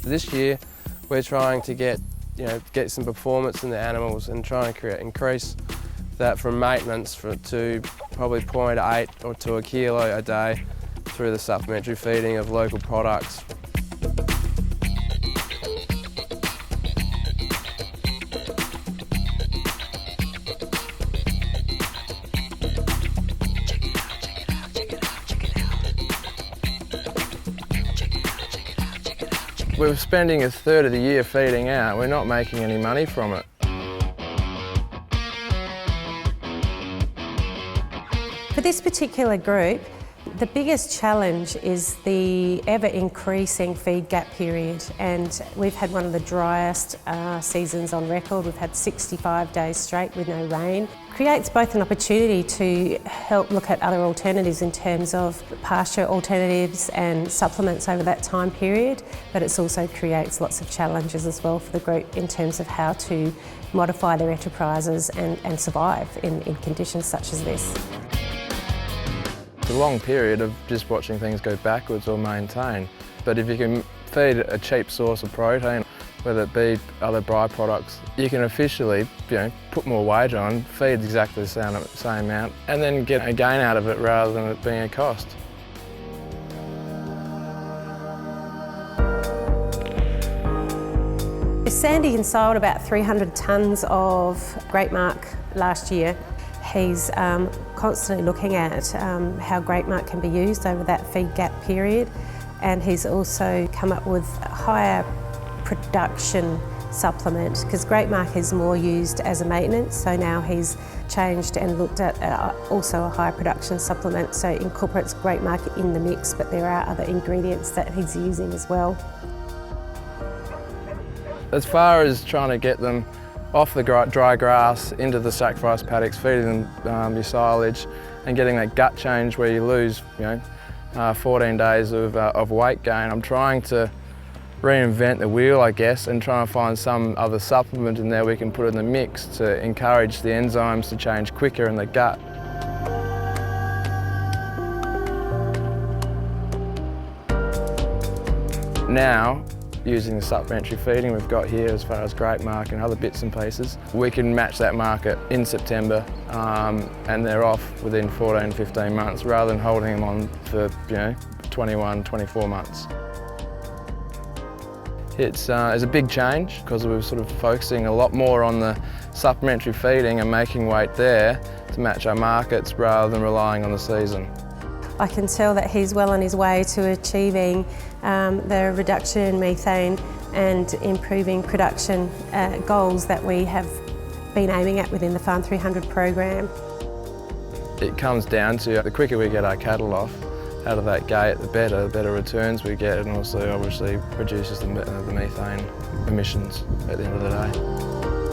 This year we're trying to get some performance in the animals and trying to increase that from maintenance to probably 0.8 or to a kilo a day through the supplementary feeding of local products. We're spending a third of the year feeding out. We're not making any money from it. For this particular group, the biggest challenge is the ever-increasing feed gap period, and we've had one of the driest seasons on record. We've had 65 days straight with no rain. Creates both an opportunity to help look at other alternatives in terms of pasture alternatives and supplements over that time period, but it also creates lots of challenges as well for the group in terms of how to modify their enterprises and survive in conditions such as this. It's a long period of just watching things go backwards or maintain. But if you can feed a cheap source of protein, whether it be other byproducts, you can officially put more wage on, feed exactly the same amount, and then get a gain out of it rather than it being a cost. Sandy sold about 300 tonnes of grapemarc last year. He's constantly looking at how grapemarc can be used over that feed gap period, and he's also come up with a higher production supplement because grapemarc is more used as a maintenance, so now he's changed and looked at also a higher production supplement, so it incorporates grapemarc in the mix, but there are other ingredients that he's using as well. As far as trying to get them off the dry grass into the sacrifice paddocks, feeding them your silage and getting that gut change where you lose 14 days of weight gain. I'm trying to reinvent the wheel, I guess, and try and find some other supplement in there we can put in the mix to encourage the enzymes to change quicker in the gut. Now, using the supplementary feeding we've got here as far as grapemarc and other bits and pieces, we can match that market in September and they're off within 14, 15 months rather than holding them on for 21, 24 months. It's a big change because we're sort of focusing a lot more on the supplementary feeding and making weight there to match our markets rather than relying on the season. I can tell that he's well on his way to achieving the reduction in methane and improving production goals that we have been aiming at within the Farm300 program. It comes down to the quicker we get our cattle off out of that gate, the better returns we get, and also obviously reduces the methane emissions at the end of the day.